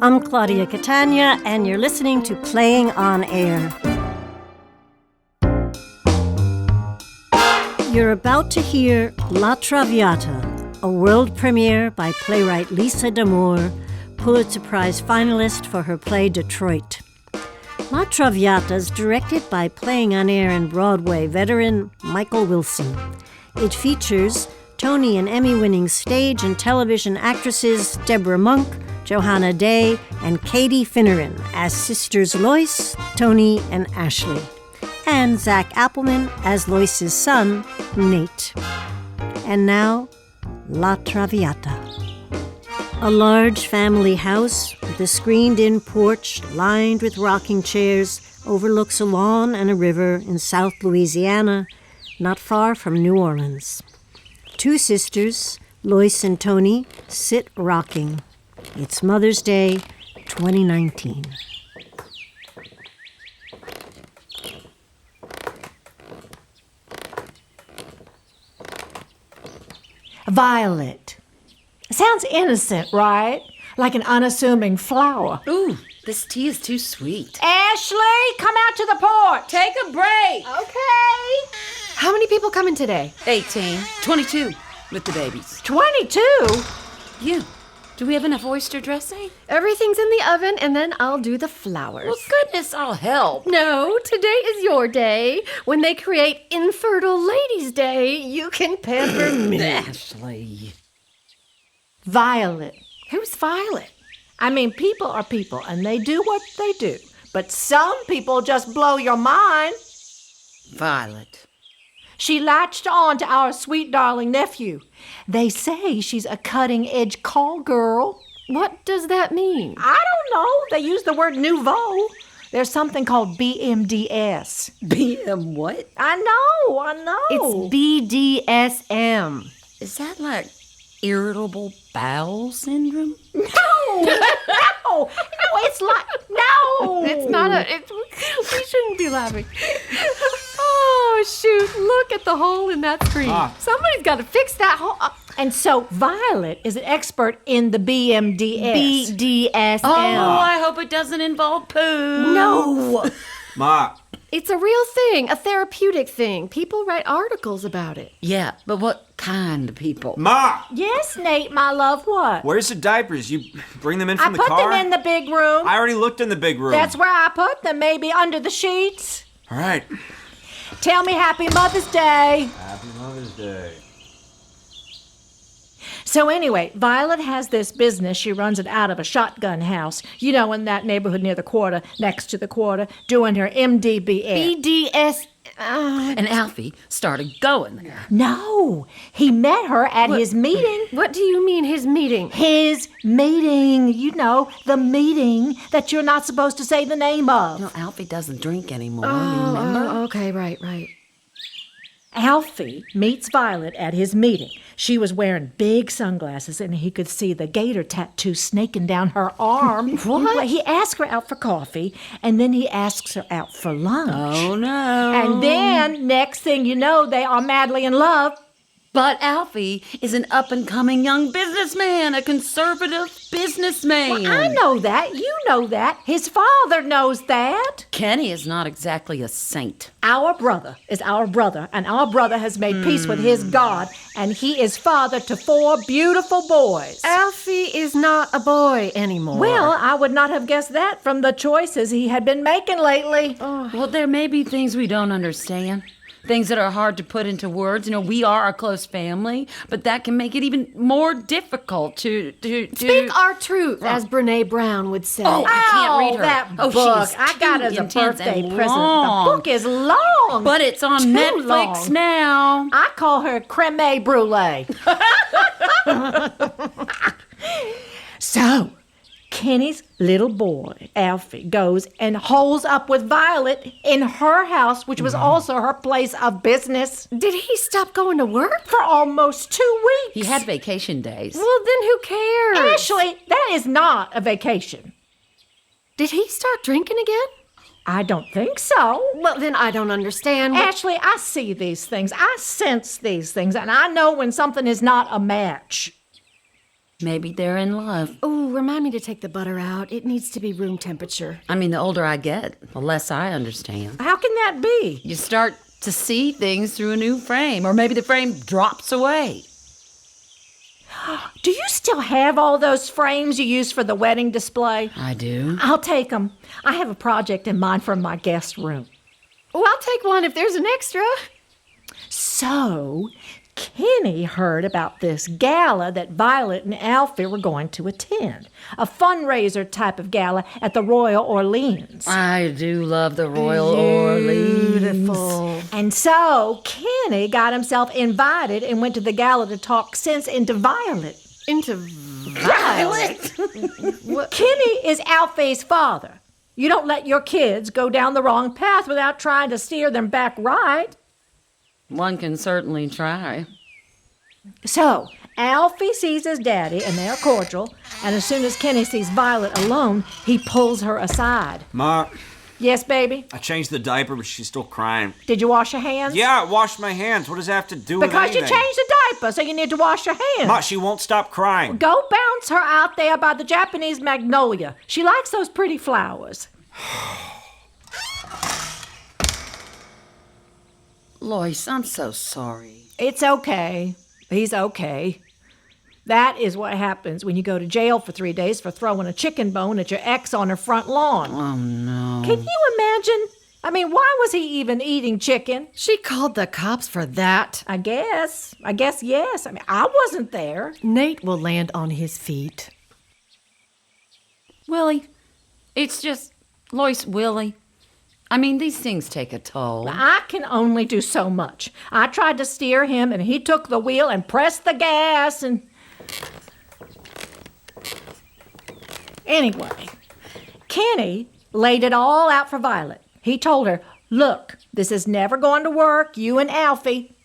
I'm Claudia Catania, and you're listening to Playing on Air. You're about to hear La Traviata, a world premiere by playwright Lisa D'Amour, Pulitzer Prize finalist for her play Detroit. La Traviata is directed by Playing on Air and Broadway veteran Michael Wilson. It features Tony and Emmy-winning stage and television actresses Debra Monk, Johanna and Katie Finneran as sisters Lois, Tony, and Ashley, and Zach Appelman as Lois's son, Nate. And now, La Traviata. A large family house with a screened-in porch lined with rocking chairs overlooks a lawn and a river in South Louisiana, not far from New Orleans. Two sisters, Lois and Tony, sit rocking. It's Mother's Day, 2019. Violet. Sounds innocent, right? Like an unassuming flower. Ooh, this tea is too sweet. Ashley, come out to the porch. Take a break. Okay. How many people coming today? 18, 22 with the babies. 22? You. Do we have enough oyster dressing? Everything's in the oven, and then I'll do the flowers. Well, goodness, I'll help. No, today is your day. When they create Infertile Ladies' Day, you can pamper me. Ashley. Violet. Who's Violet? I mean, people are people, and they do what they do. But some people just blow your mind. Violet. She latched on to our sweet darling nephew. They say she's a cutting-edge call girl. What does that mean? I don't know. They use the word nouveau. There's something called BMDS. BM what? I know. It's BDSM. Is that like irritable bowel syndrome? No, it's like, no. It's not we shouldn't be laughing. Oh, shoot, look at the hole in that screen. Somebody's got to fix that hole. And so Violet is an expert in the BMDS. BDSM. Oh, I hope it doesn't involve poo. No. Ma. It's a real thing, a therapeutic thing. People write articles about it. Yeah, but what kind of people? Ma! Yes, Nate, my love, what? Where's the diapers? You bring them in I from the put car? them in the big room. I already looked in the big room. That's where I put them, maybe under the sheets. All right. Tell me Happy Mother's Day. Happy Mother's Day. So anyway, Violet has this business. She runs it out of a shotgun house, you know, in that neighborhood near the quarter, next to the quarter, doing her MDBS. BDS. And Alfie started going there. No, he met her at his meeting. What do you mean, his meeting? His meeting, you know, the meeting that you're not supposed to say the name of. No, Alfie doesn't drink anymore, remember? Oh, okay, right. Alfie meets Violet at his meeting. She was wearing big sunglasses, and he could see the gator tattoo snaking down her arm. What? He asked her out for coffee, and then he asks her out for lunch. Oh, no. And then, next thing you know, they are madly in love. But Alfie is an up-and-coming young businessman, a conservative businessman. Well, I know that. You know that. His father knows that. Kenny is not exactly a saint. Our brother is our brother, and our brother has made peace with his God, and he is father to 4 beautiful boys. Alfie is not a boy anymore. Well, I would not have guessed that from the choices he had been making lately. Well, there may be things we don't understand. Things that are hard to put into words. You know, we are a close family, but that can make it even more difficult to Speak our truth, as Brene Brown would say. Oh, I can't read her. That Oh, book she's I got too as a intense birthday and present. long. The book is long. But it's on Too Netflix long. now. I call her creme brulee. So, Kenny's little boy, Alfie, goes and holes up with Violet in her house, which was also her place of business, Did he stop going to work? for almost 2 weeks. He had vacation days. Well, then who cares? Actually, that is not a vacation. Did he start drinking again? I don't think so. Well, then I don't understand. Ashley, I see these things. I sense these things, and I know when something is not a match. Maybe they're in love. Oh, remind me to take the butter out. It needs to be room temperature. I mean, the older I get, the less I understand. How can that be? You start to see things through a new frame, or maybe the frame drops away. Do you still have all those frames you used for the wedding display? I do. I'll take them. I have a project in mind for my guest room. Oh, I'll take one if there's an extra. So, Kenny heard about this gala that Violet and Alfie were going to attend. A fundraiser type of gala at the Royal Orleans. I do love the Royal Orleans. Beautiful. And so, Kenny got himself invited and went to the gala to talk sense into Violet. Into Violet? Kenny is Alfie's father. You don't let your kids go down the wrong path without trying to steer them back right. One can certainly try. So, Alfie sees his daddy, and they're cordial, and as soon as Kenny sees Violet alone, he pulls her aside. Ma, Yes, baby? I changed the diaper, but she's still crying. Did you wash your hands? Yeah, I washed my hands. What does that have to do with Because anything? you changed the diaper, so you need to wash your hands. Ma, she won't stop crying. Go bounce her out there by the Japanese magnolia. She likes those pretty flowers. Lois, I'm so sorry. It's okay. He's okay. That is what happens when you go to jail for 3 days for throwing a chicken bone at your ex on her front lawn. Oh, no. Can you imagine? I mean, why was he even eating chicken? She called the cops for that. I guess yes. I mean, I wasn't there. Nate will land on his feet. Willie, it's just, Lois, Willie. I mean, these things take a toll. I can only do so much. I tried to steer him, and he took the wheel and pressed the gas, and... Anyway, Kenny laid it all out for Violet. He told her, look, this is never going to work, you and Alfie.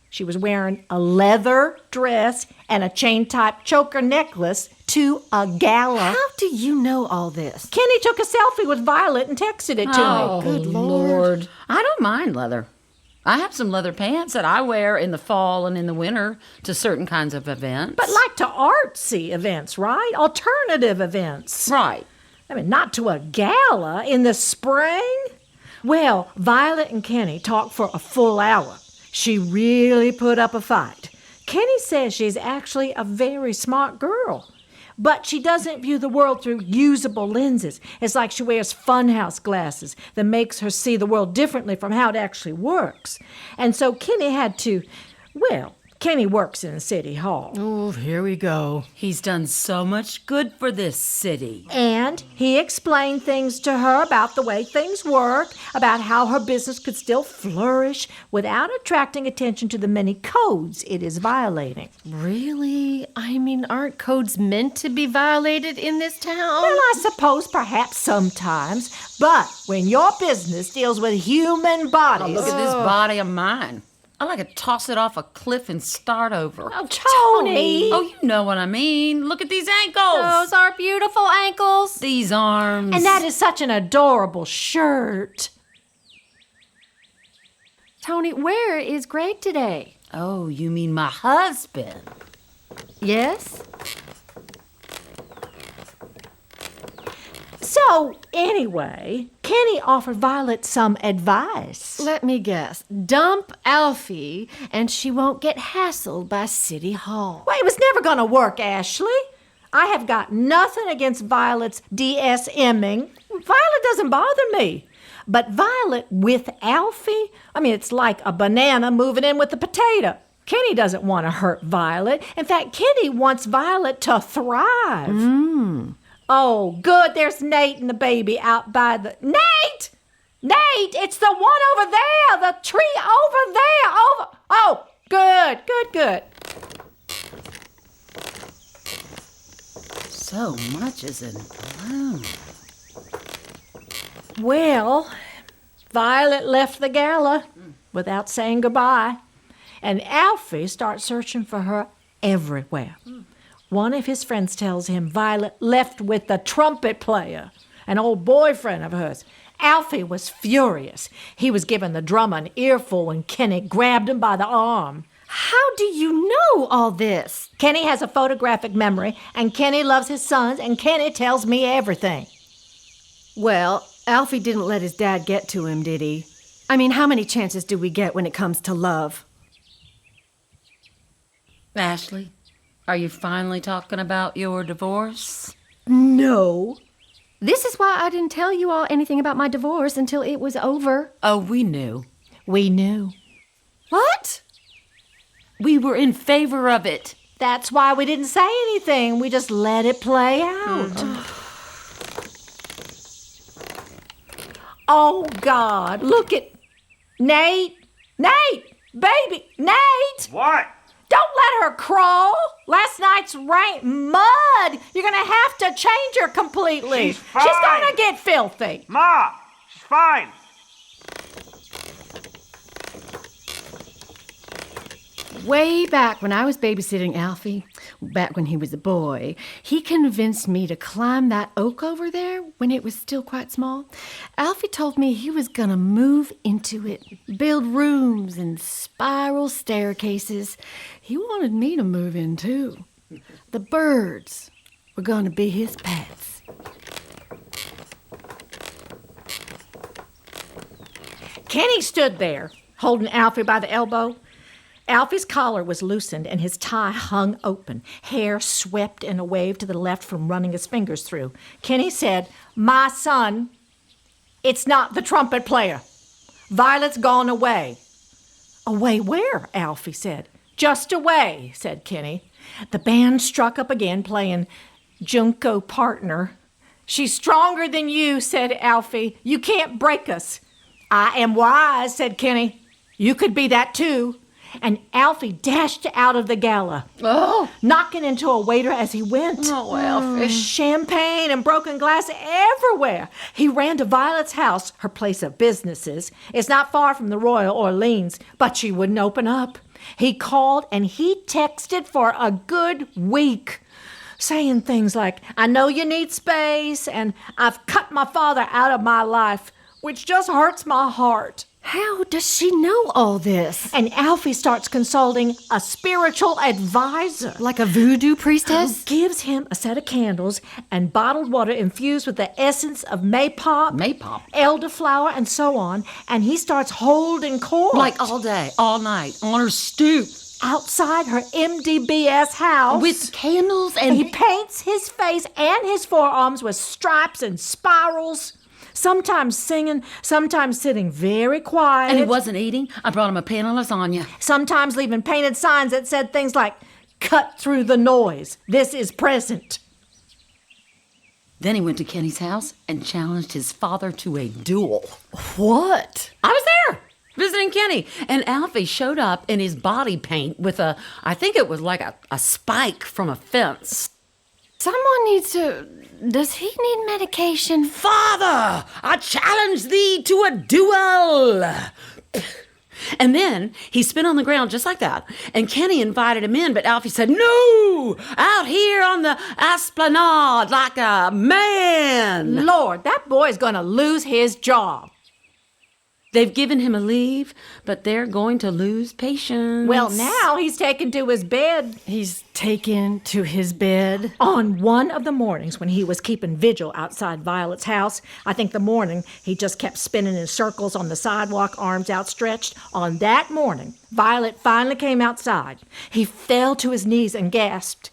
She was wearing a leather dress and a chain-type choker necklace to a gala. How do you know all this? Kenny took a selfie with Violet and texted it to Oh, me. Good Lord. I don't mind leather. I have some leather pants that I wear in the fall and in the winter to certain kinds of events. But like to artsy events, right? Alternative events. Right. I mean, not to a gala in the spring. Well, Violet and Kenny talked for a full hour. She really put up a fight. Kenny says she's actually a very smart girl, but she doesn't view the world through usable lenses. It's like she wears funhouse glasses that makes her see the world differently from how it actually works. And so Kenny had to, well, Kenny works in City Hall. Oh, here we go. He's done so much good for this city. And he explained things to her about the way things work, about how her business could still flourish without attracting attention to the many codes it is violating. Really? I mean, aren't codes meant to be violated in this town? Well, I suppose perhaps sometimes, but when your business deals with human bodies... Look at this body of mine. I like to toss it off a cliff and start over. Oh, Tony! Oh, you know what I mean. Look at these ankles. Those are beautiful ankles. These arms. And that is such an adorable shirt. Tony, where is Greg today? Oh, you mean my husband? Yes? So, anyway, Kenny offered Violet some advice. Let me guess. Dump Alfie, and she won't get hassled by City Hall. Well, it was never going to work, Ashley. I have got nothing against Violet's DSMing. Violet doesn't bother me. But Violet with Alfie, I mean, it's like a banana moving in with a potato. Kenny doesn't want to hurt Violet. In fact, Kenny wants Violet to thrive. Oh, good, there's Nate and the baby out by the... Nate! Nate, it's the one over there, the tree over there, over... Oh, good. So much is in bloom. Well, Violet left the gala without saying goodbye, and Alfie starts searching for her everywhere. One of his friends tells him Violet left with the trumpet player, an old boyfriend of hers. Alfie was furious. He was giving the drummer an earful when Kenny grabbed him by the arm. How do you know all this? Kenny has a photographic memory, and Kenny loves his sons, and Kenny tells me everything. Well, Alfie didn't let his dad get to him, did he? I mean, how many chances do we get when it comes to love? Ashley, are you finally talking about your divorce? No. This is why I didn't tell you all anything about my divorce until it was over. Oh, we knew. We knew. What? We were in favor of it. That's why we didn't say anything. We just let it play out. Oh, God. Look at Nate. Nate! Baby! Nate! What? Don't let her crawl. Last night's mud. You're going to have to change her completely. She's fine. She's going to get filthy. Ma, she's fine. Way back when I was babysitting Alfie, back when he was a boy, he convinced me to climb that oak over there when it was still quite small. Alfie told me he was gonna move into it, build rooms and spiral staircases. He wanted me to move in too. The birds were gonna be his pets. Kenny stood there, holding Alfie by the elbow. Alfie's collar was loosened and his tie hung open, hair swept in a wave to the left from running his fingers through. Kenny said, "My son, it's not the trumpet player. Violet's gone away." "Away where?" Alfie said. "Just away," said Kenny. The band struck up again, playing Junko Partner. "She's stronger than you," said Alfie. "You can't break us." "I am wise," said Kenny. "You could be that too." And Alfie dashed out of the gala, knocking into a waiter as he went. Oh, Alfie. Champagne and broken glass everywhere. He ran to Violet's house, her place of businesses. It's not far from the Royal Orleans, but she wouldn't open up. He called and he texted for a good week, saying things like, "I know you need space, and I've cut my father out of my life, which just hurts my heart." How does she know all this? And Alfie starts consulting a spiritual advisor. Like a voodoo priestess? Gives him a set of candles and bottled water infused with the essence of maypop, elderflower, and so on. And he starts holding court. Like all day, all night, on her stoop. Outside her MDBS house. With candles and... He paints his face and his forearms with stripes and spirals. Sometimes singing, sometimes sitting very quiet. And he wasn't eating. I brought him a pan of lasagna. Sometimes leaving painted signs that said things like, "Cut through the noise. This is present." Then he went to Kenny's house and challenged his father to a duel. What? I was there, visiting Kenny. And Alfie showed up in his body paint with I think it was like a spike from a fence. Someone needs to... Does he need medication? "Father, I challenge thee to a duel." And then he spit on the ground just like that. And Kenny invited him in, but Alfie said, "No, out here on the esplanade like a man." Lord, that boy's gonna lose his job. They've given him a leave, but they're going to lose patience. Well, now he's taken to his bed. He's taken to his bed? On one of the mornings when he was keeping vigil outside Violet's house, I think the morning he just kept spinning in circles on the sidewalk, arms outstretched. On that morning, Violet finally came outside. He fell to his knees and gasped.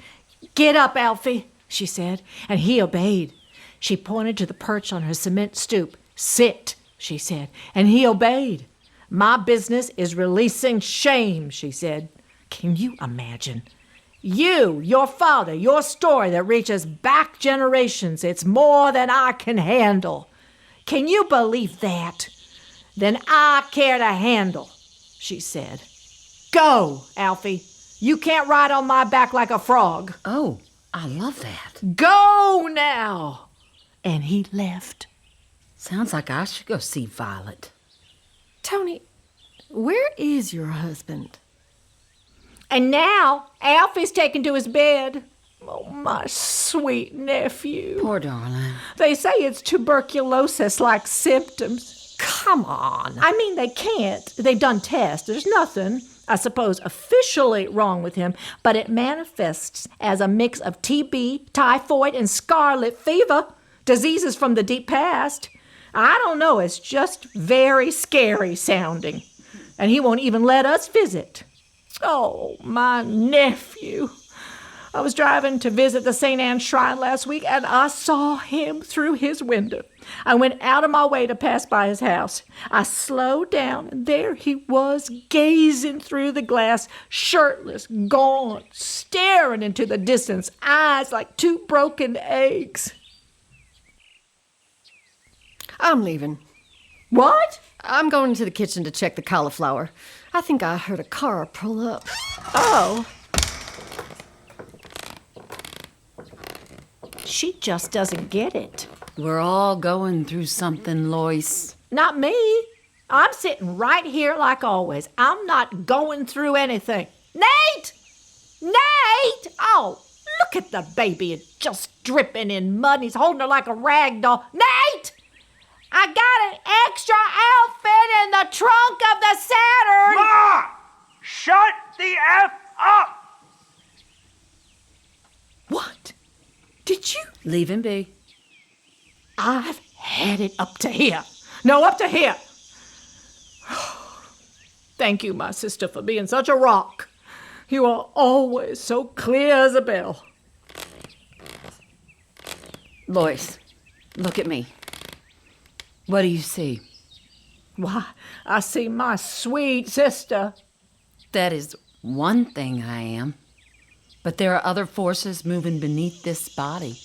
"Get up, Alfie," she said, and he obeyed. She pointed to the perch on her cement stoop. "Sit," she said, and he obeyed. "My business is releasing shame," she said. Can you imagine? You, your father, your story that reaches back generations, it's more than I can handle. Can you believe that? Then I care to handle, she said. Go, Alfie. You can't ride on my back like a frog. Oh, I love that. Go now. And he left. Sounds like I should go see Violet. Tony, where is your husband? And now Alfie's taken to his bed. Oh, my sweet nephew. Poor darling. They say it's tuberculosis-like symptoms. Come on. I mean, they can't. They've done tests. There's nothing. I suppose, officially wrong with him, but it manifests as a mix of TB, typhoid, and scarlet fever, diseases from the deep past. I don't know, it's just very scary sounding. And he won't even let us visit. Oh, my nephew. I was driving to visit the St. Anne's Shrine last week, and I saw him through his window. I went out of my way to pass by his house. I slowed down, and there he was, gazing through the glass, shirtless, gaunt, staring into the distance, eyes like two broken eggs. I'm leaving. What? I'm going into the kitchen to check the cauliflower. I think I heard a car pull up. Oh. She just doesn't get it. We're all going through something, Lois. Not me. I'm sitting right here like always. I'm not going through anything. Nate! Nate! Oh, look at the baby. It's just dripping in mud, and he's holding her like a rag doll. Nate! I got an extra outfit in the trunk of the Saturn! Ma! Shut the F up! What? Did you? Leave him be. I've had it up to here. No, up to here. Thank you, my sister, for being such a rock. You are always so clear as a bell. Lois, look at me. What do you see? Why, I see my sweet sister. That is one thing I am. But there are other forces moving beneath this body.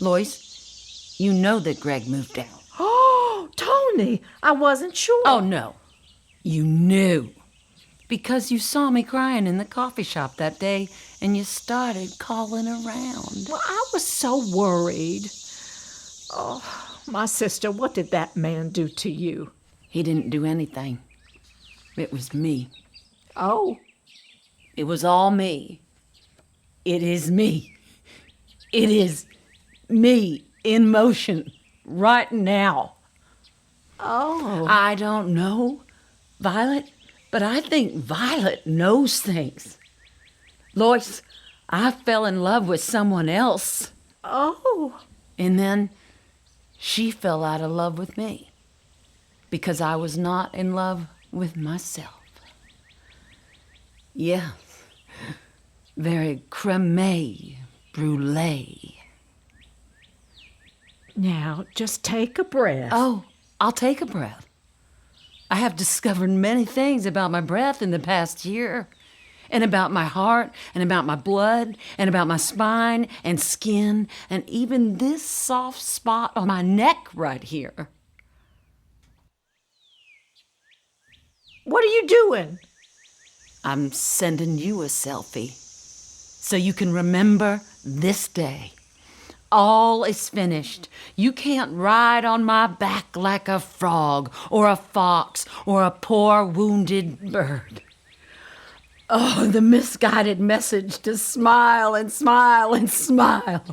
Lois, you know that Greg moved out. Oh, Tony, I wasn't sure. Oh, no. You knew. Because you saw me crying in the coffee shop that day, and you started calling around. Well, I was so worried. Oh, my sister, what did that man do to you? He didn't do anything. It was me. Oh. It was all me. It is me. It is me in motion right now. Oh. I don't know, Violet, but I think Violet knows things. Lois, I fell in love with someone else. Oh. And then she fell out of love with me because I was not in love with myself. Yes. Very creme brulee. Now, just take a breath. Oh, I'll take a breath. I have discovered many things about my breath in the past year, and about my heart, and about my blood, and about my spine and skin, and even this soft spot on my neck right here. What are you doing? I'm sending you a selfie so you can remember this day. All is finished. You can't ride on my back like a frog or a fox or a poor wounded bird. Oh, the misguided message to smile and smile and smile.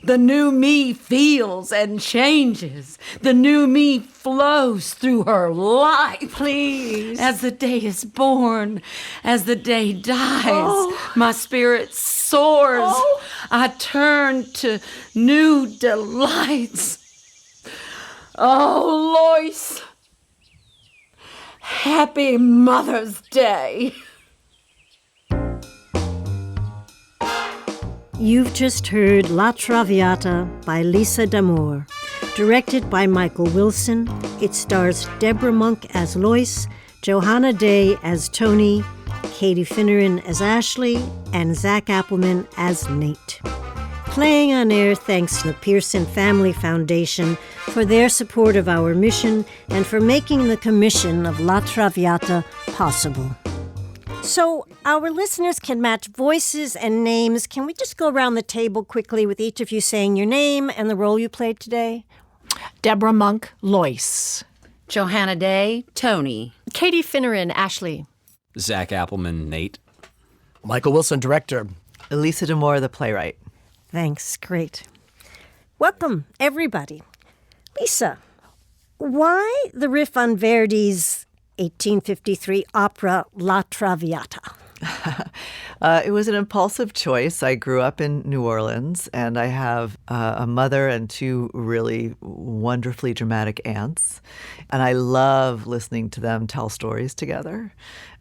The new me feels and changes. The new me flows through her life. Please. As the day is born, as the day dies, my spirit soars. Oh. I turn to new delights. Oh, Lois, happy Mother's Day. You've just heard La Traviata by Lisa D'Amour. Directed by Michael Wilson, it stars Debra Monk as Lois, Johanna Day as Tony, Katie Finneran as Ashley, and Zach Appelman as Nate. Playing on air thanks to the Pearson Family Foundation for their support of our mission and for making the commission of La Traviata possible. So our listeners can match voices and names. Can we just go around the table quickly with each of you saying your name and the role you played today? Debra Monk, Lois. Johanna Day, Tony. Katie Finneran, Ashley. Zach Appelman, Nate. Michael Wilson, director. Elisa D'Amour, the playwright. Thanks, great. Welcome, everybody. Lisa, why the riff on Verdi's 1853 opera La Traviata? It was an impulsive choice. I grew up in New Orleans, and I have a mother and two really wonderfully dramatic aunts. And I love listening to them tell stories together.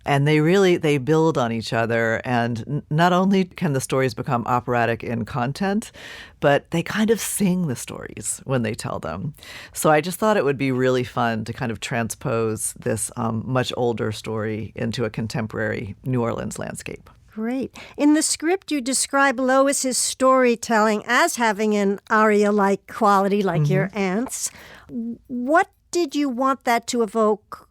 And they build on each other. And not only can the stories become operatic in content, but they kind of sing the stories when they tell them. So I just thought it would be really fun to kind of transpose this much older story into a contemporary New Orleans landscape. Great. In the script, you describe Lois's storytelling as having an aria-like quality, like your aunt's. What did you want that to evoke?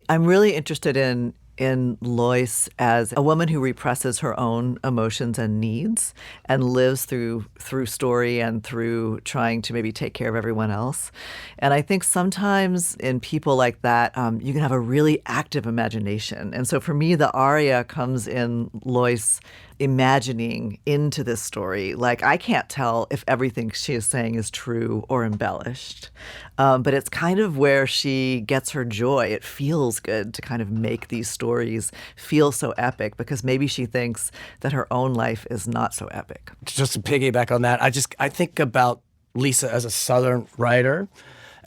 I'm really interested in Lois as a woman who represses her own emotions and needs and lives through story and through trying to maybe take care of everyone else. And I think sometimes in people like that, you can have a really active imagination. And so for me, the aria comes in Lois imagining into this story. Like, I can't tell if everything she is saying is true or embellished, but it's kind of where she gets her joy. It feels good to kind of make these stories feel so epic because maybe she thinks that her own life is not so epic. Just to piggyback on that, I think about Lisa as a Southern writer,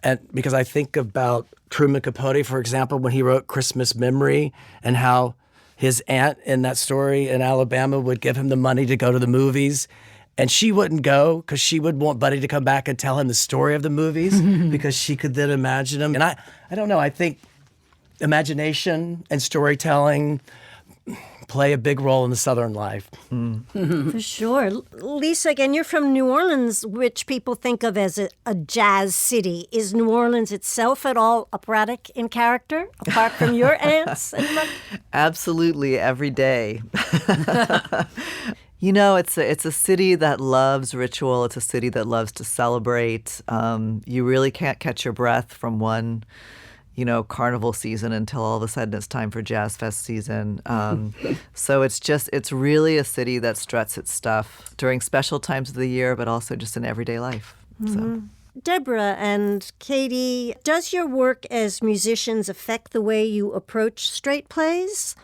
and because I think about Truman Capote, for example, when he wrote Christmas Memory, and how his aunt in that story in Alabama would give him the money to go to the movies. And she wouldn't go because she would want Buddy to come back and tell him the story of the movies because she could then imagine them. And I don't know, I think imagination and storytelling play a big role in the Southern life. For sure. Lisa, again, you're from New Orleans, which people think of as a jazz city. Is New Orleans itself at all operatic in character, apart from your aunts? Absolutely, every day. You know, it's a city that loves ritual. It's a city that loves to celebrate. You really can't catch your breath from one carnival season until all of a sudden it's time for Jazz Fest season. So it's really a city that struts its stuff during special times of the year, but also just in everyday life. So. Debra and Katie, does your work as musicians affect the way you approach straight plays?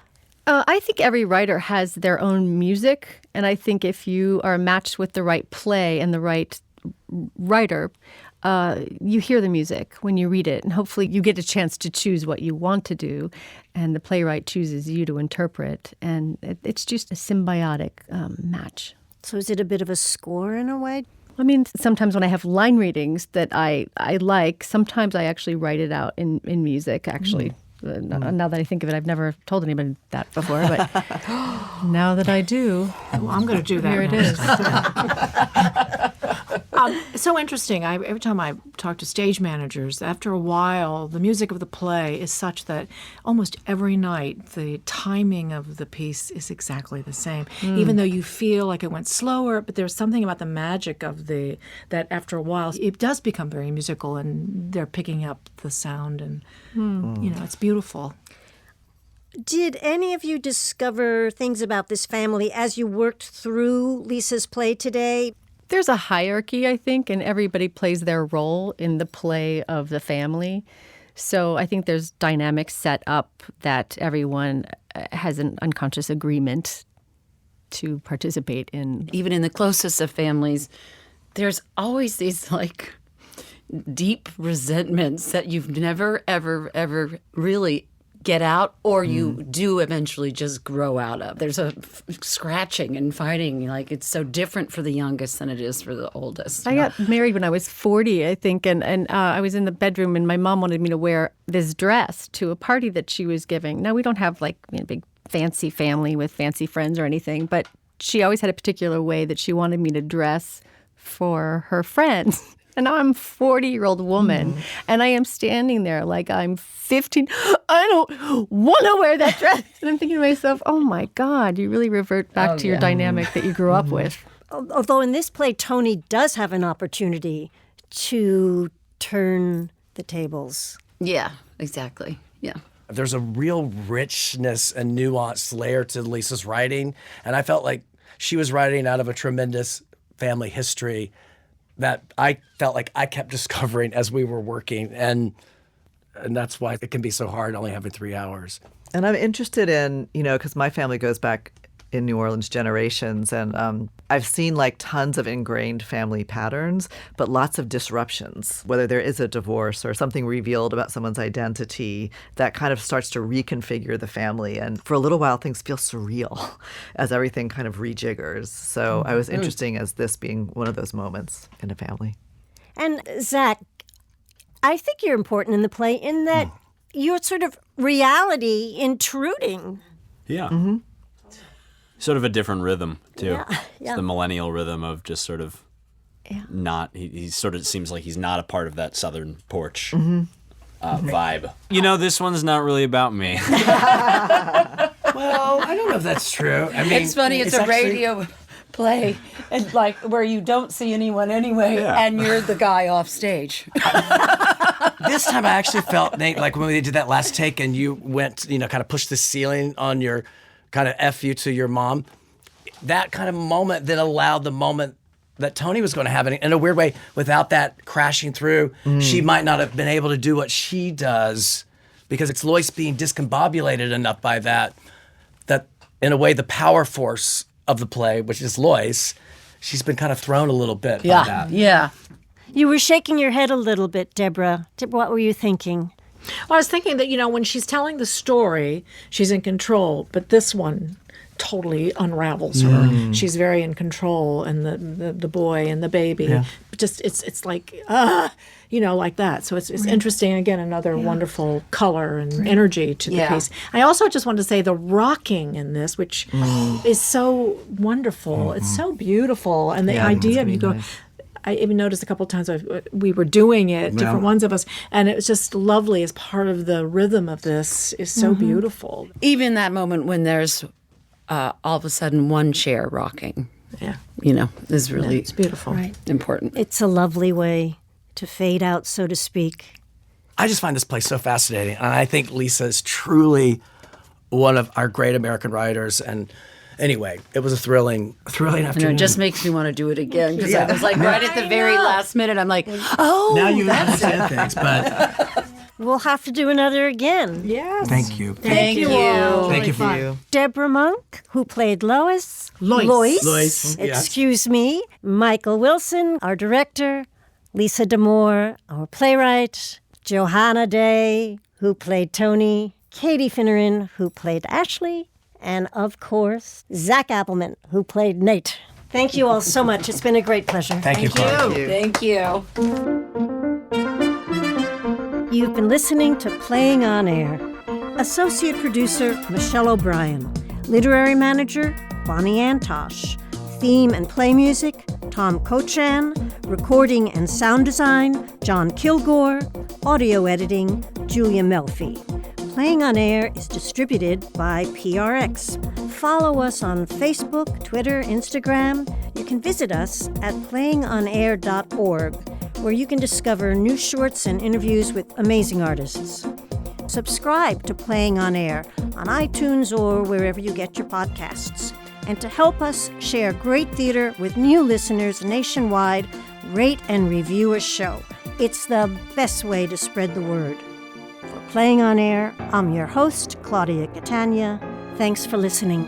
I think every writer has their own music, and I think if you are matched with the right play and the right writer, you hear the music when you read it, and hopefully you get a chance to choose what you want to do, and the playwright chooses you to interpret, and it's just a symbiotic match. So is it a bit of a score in a way? I mean, sometimes when I have line readings that I like, sometimes I actually write it out in music, actually. Now that I think of it, I've never told anybody that before, but now that I do, well, I'm going to do that. Here it is. So interesting. Every time I talk to stage managers, after a while, the music of the play is such that almost every night the timing of the piece is exactly the same. Even though you feel like it went slower, but there's something about the magic of that after a while, it does become very musical, and they're picking up the sound, and it's beautiful. Did any of you discover things about this family as you worked through Lisa's play today? There's a hierarchy, I think, and everybody plays their role in the play of the family. So I think there's dynamics set up that everyone has an unconscious agreement to participate in. Even in the closest of families, there's always these deep resentments that you've never, ever, ever really get out, or you do eventually just grow out of. There's a scratching and fighting. It's so different for the youngest than it is for the oldest. I got married when I was 40, I think, and I was in the bedroom, and my mom wanted me to wear this dress to a party that she was giving. Now, we don't have big fancy family with fancy friends or anything, but she always had a particular way that she wanted me to dress for her friends. And now I'm a 40-year-old woman, and I am standing there like I'm 15. I don't want to wear that dress. And I'm thinking to myself, oh, my God, you really revert back to your dynamic that you grew up with. Although in this play, Tony does have an opportunity to turn the tables. Yeah, exactly. Yeah. There's a real richness and nuanced layer to Lisa's writing, and I felt like she was writing out of a tremendous family history that I felt like I kept discovering as we were working. And And that's why it can be so hard only having 3 hours. And I'm interested in, because my family goes back in New Orleans generations, and I've seen like tons of ingrained family patterns, but lots of disruptions, whether there is a divorce or something revealed about someone's identity that kind of starts to reconfigure the family. And for a little while, things feel surreal as everything kind of rejiggers. So I was interested as this being one of those moments in a family. And Zach, I think you're important in the play in that you're sort of reality intruding. Yeah. Mm-hmm. Sort of a different rhythm, too. Yeah. It's the millennial rhythm of just sort of not, he sort of seems like he's not a part of that southern porch vibe. This one's not really about me. Well, I don't know if that's true. I mean, It's funny, it's a radio play, and like where you don't see anyone anyway, and you're the guy off stage. This time I actually felt, Nate, like when we did that last take and you went, kind of pushed the ceiling on your kind of F you to your mom, that kind of moment that allowed the moment that Tony was going to have. In a weird way, without that crashing through, she might not have been able to do what she does because it's Lois being discombobulated enough by that in a way, the power force of the play, which is Lois, she's been kind of thrown a little bit by that. Yeah. You were shaking your head a little bit, Debra. What were you thinking? Well, I was thinking that, when she's telling the story, she's in control, but this one totally unravels her. She's very in control, and the boy and the baby. Just it's like, like that. So it's interesting. Again, another wonderful color and energy to the piece. I also just wanted to say the rocking in this, which is so wonderful. It's so beautiful. And the idea of you go... Nice. I even noticed a couple of times we were doing it, different ones of us, and it was just lovely as part of the rhythm of this is so beautiful. Even that moment when there's all of a sudden one chair rocking, is really it's beautiful. Important. It's a lovely way to fade out, so to speak. I just find this play so fascinating, and I think Lisa is truly one of our great American writers. And anyway, it was a thrilling afternoon. It just makes me want to do it again because I was like right at the very last minute. I'm like, now you understand things, but we'll have to do another again. Yes. Thank you. Thank you. Thank you for you. Debra Monk, who played Lois. Lois. Excuse me. Michael Wilson, our director. Lisa D'Amour, our playwright. Johanna Day, who played Tony. Katie Finneran, who played Ashley. And, of course, Zach Appelman, who played Nate. Thank you all so much. It's been a great pleasure. Thank you. Thank you. You've been listening to Playing on Air. Associate producer, Michelle O'Brien. Literary manager, Bonnie Antosh. Theme and play music, Tom Cochan. Recording and sound design, John Kilgore. Audio editing, Julia Melfi. Playing on Air is distributed by PRX. Follow us on Facebook, Twitter, Instagram. You can visit us at playingonair.org, where you can discover new shorts and interviews with amazing artists. Subscribe to Playing on Air on iTunes or wherever you get your podcasts. And to help us share great theater with new listeners nationwide, rate and review a show. It's the best way to spread the word. Playing on Air, I'm your host, Claudia Catania. Thanks for listening.